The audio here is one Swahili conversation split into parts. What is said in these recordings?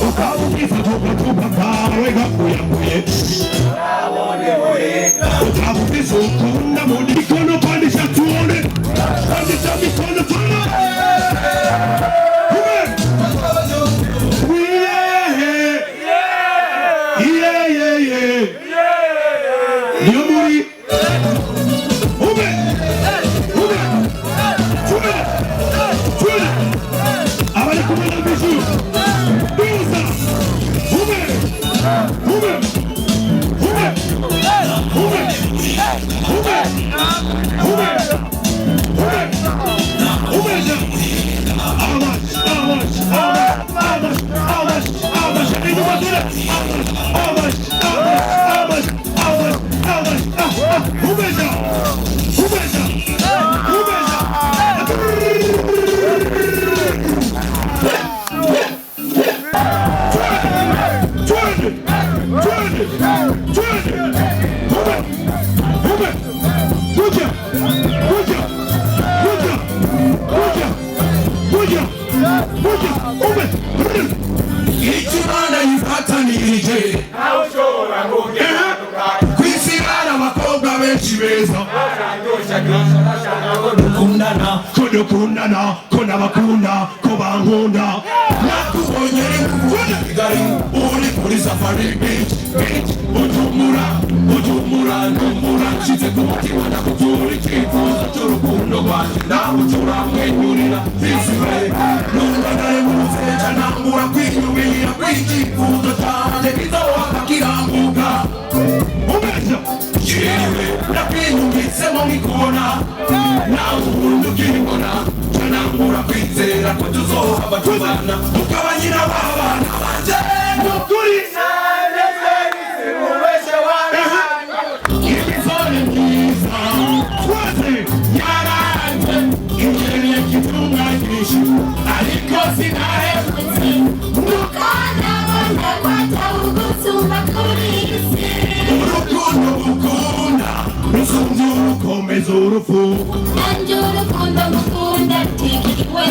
ukabukiza tupa kawe gakuyakuye ukabukiza ukunda mu mikono pandisha tuone pandisha mikono tuone Ichimana ifatanirije kwisirana abakobwa benshi beza kudukundana ko nabakunda ko bankunda nakubonye Kigali uri kuri Safari Beach utumura numura nshyize ku mutima ndakutura icyifuzo cy'urukundo rwanjye ndabutura mwenyurira zisigaye numva ndarebuze nambura kwinyubira kw'icyifuzo cyanjye kizohaka kirambuka umeze yewe nakwinyumvisemo nkikubona nawe ubundi ukibona nambura kwizera ko tuzohava tubana ukaba nyina w'abana banje nukuri ariko sinahebutse mukana bana batawugusumba kuri isi urukundo mukunda rusumvye urukomeza urupfu nanje urukundo mukunda tikiriwe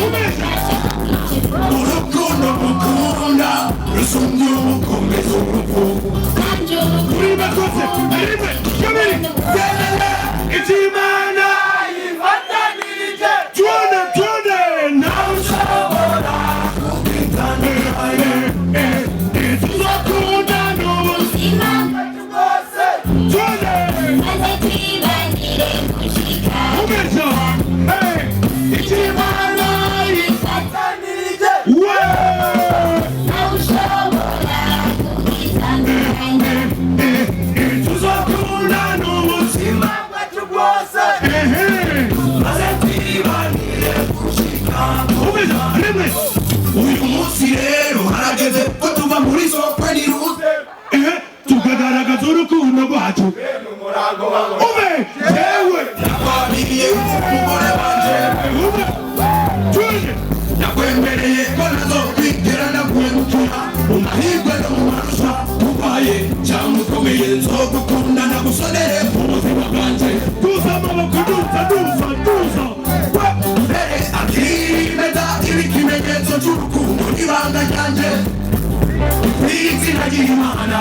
urukundo mukunda rusumvye urukomeza urupfu nanje urukundo mukunda itimana ifatanirije tuone uyu munsi rero harageze ko tuva muri sokwe n'iruze tukagaragaza urukundo rwacu ube yewe nakwabiriye umugore wanje tuje nakwemereye ko nazokwigera nakwegukira mu mahirwe no mu marusha ubaye cyangwa ukomeye nzogukunda nagusonere mu buzima bwanje tuza amaboko tuza akimeza ibikimenyetso cy'urukundo n'ibanga ryanje izina ry'Imana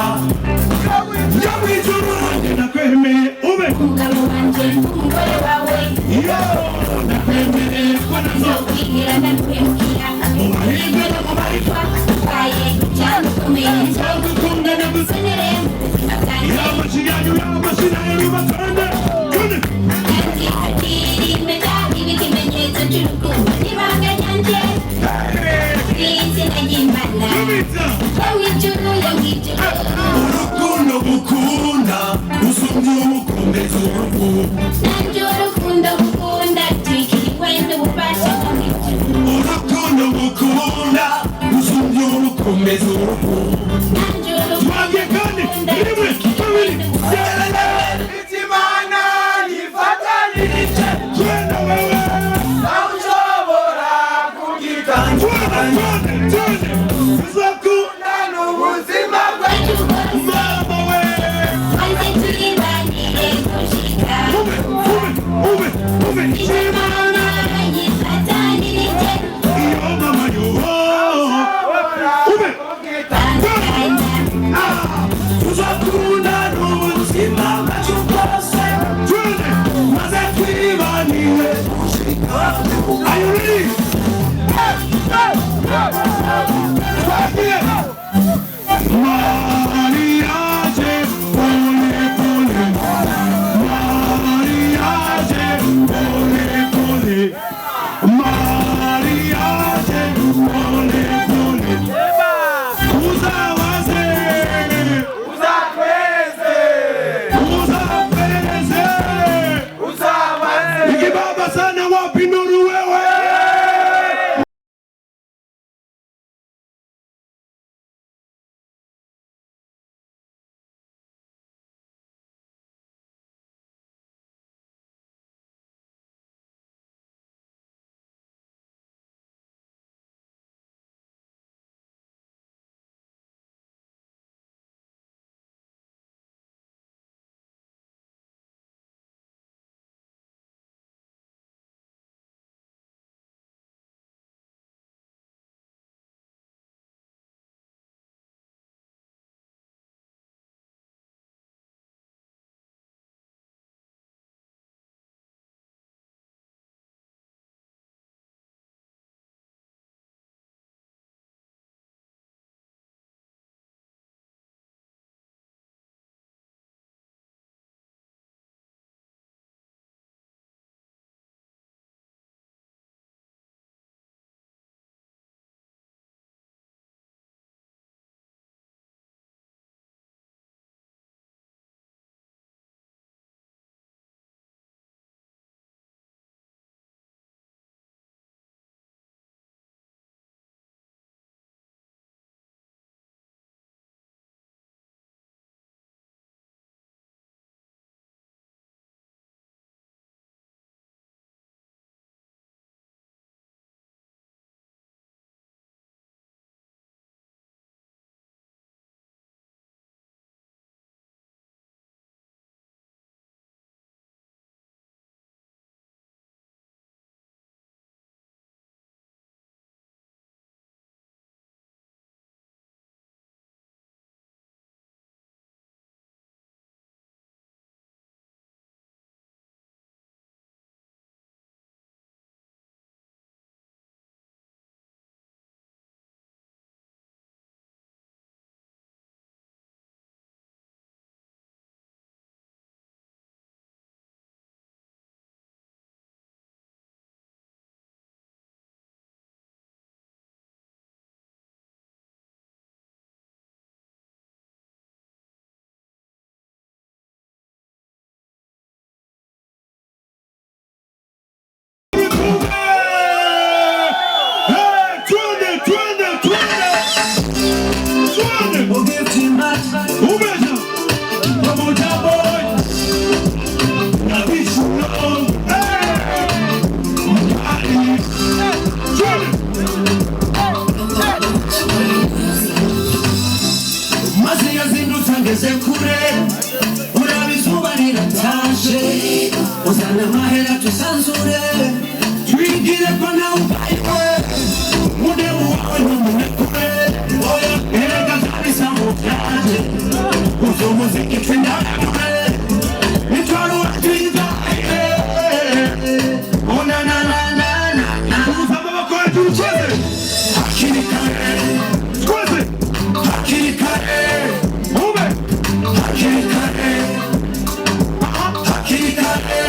yo mw'ijuru nanjye nakwemeye ube umugabo wanje n'umugore wawe nakwemereye ko nazokwigera nakwegukira mu mahirwe no mu marusha ubaye cyangwa ukomeye nzogukunda nagusonere mu buzima bwanje amashyi yanyu batande ikimenyetso cy'urukundo n'ibanga ryanjye izina ry'Imana yo mw'ijuru urukundo mukunda rusumvye urukomeza urupfu nanje urukundo mukunda twikiriwe n'ububasha bwo mw'ijuru urukundo mukunda rusumvye urukomeza urupfu nanje urukundo mukunda twikiriwe itimana yifatanirije twenda wewe naushobora kugitanga uzakunda n'ubuzima bwacu mama we maze turibanire gushika ube itimana yifatanirije iyo mama yo ube bakunda n'ubuzima bwacu bwose maze twibanire. Are you ready? Mariage, pole pole. Mariage, pole pole. Mariage, pole pole. Uzawaze, uzakweze, uzakweze, uzawaze. Ikibaba sana wapi nuru wewe? Uzana mahera tusanzure twigire pana ubaye mude wawe n'umunekure oya erega kabisa mutaje uzo muziki twindakure nitwaro watwiga ona na na na na uzaba bakora tucheze hakiri kare tweze hakiri kare ube hakiri kare hakiri kare.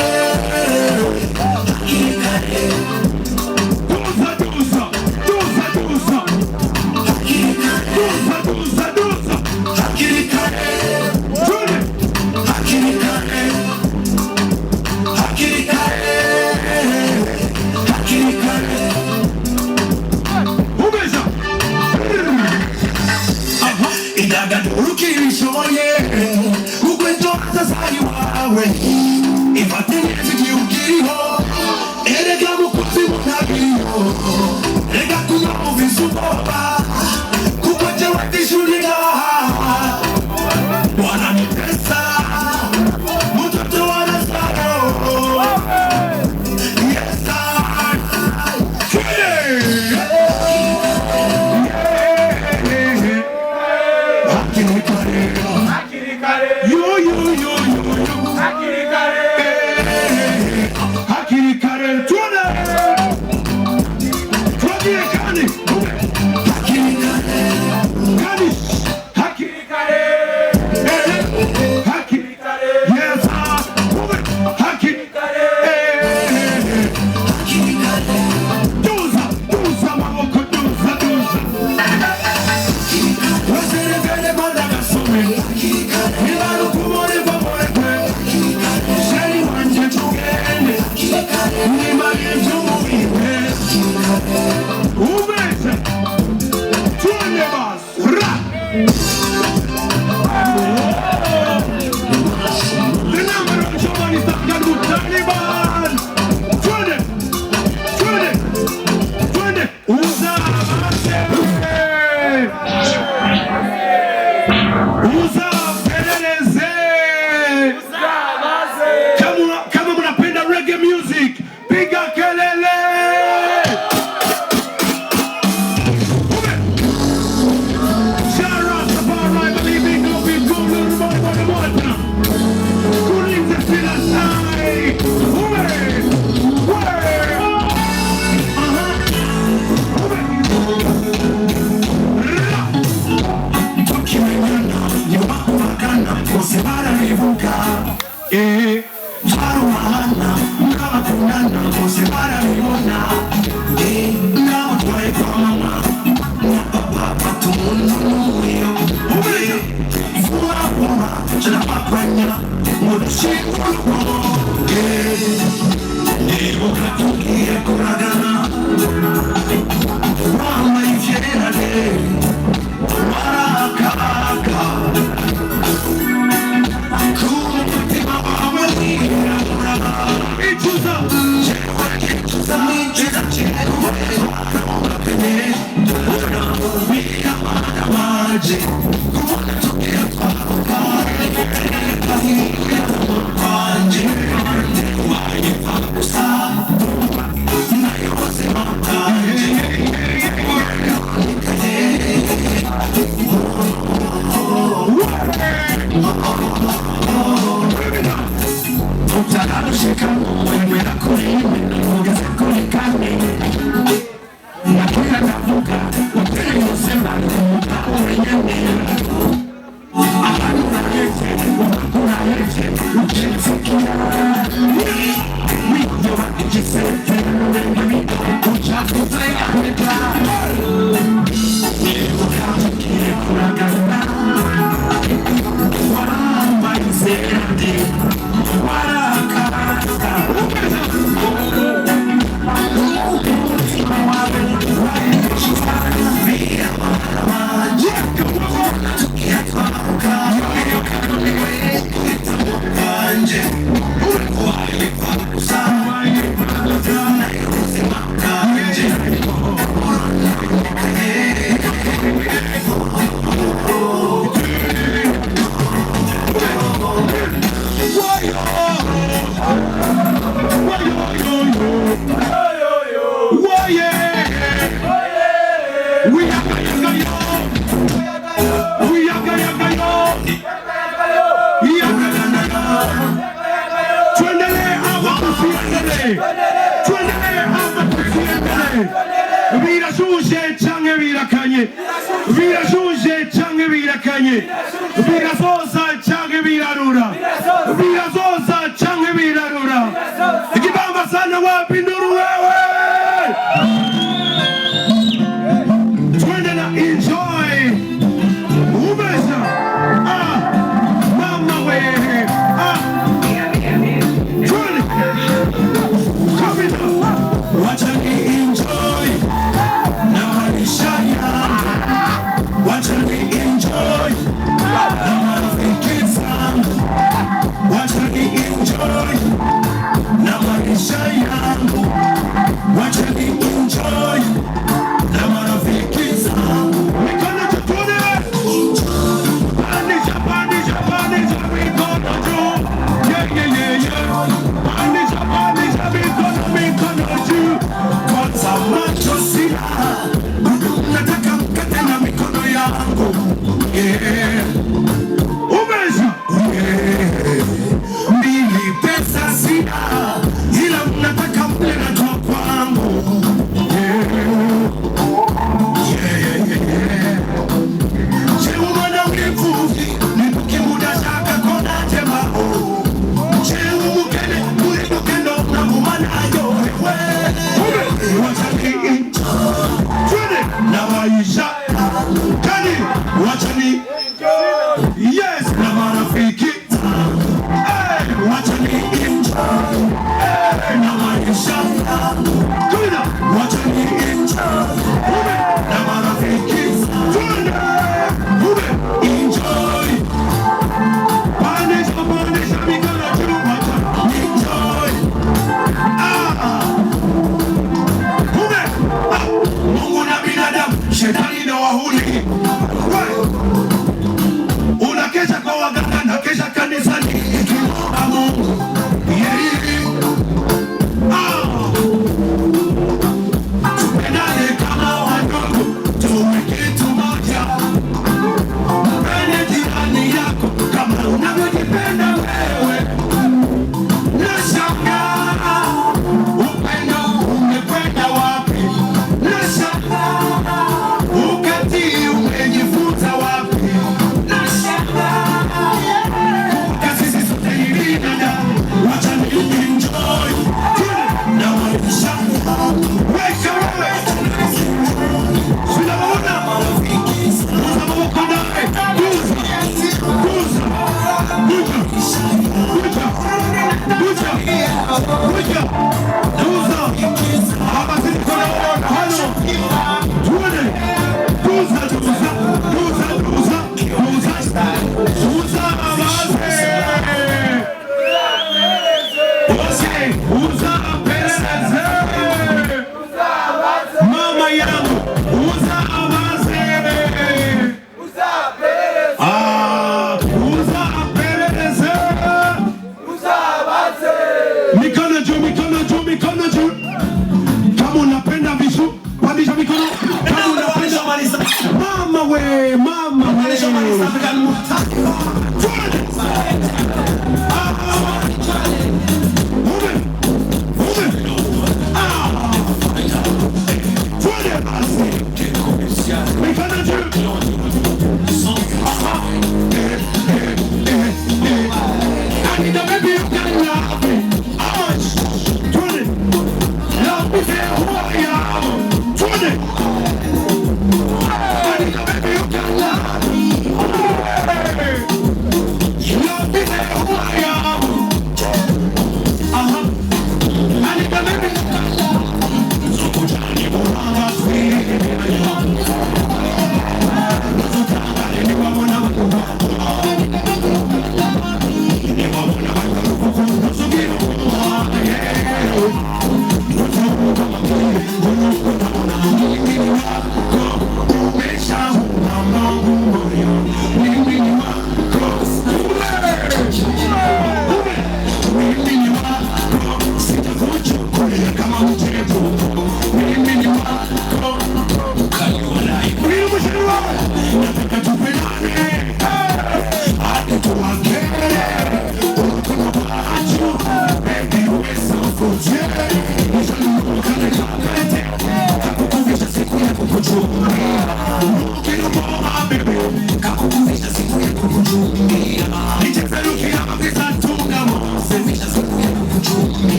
we, mama we.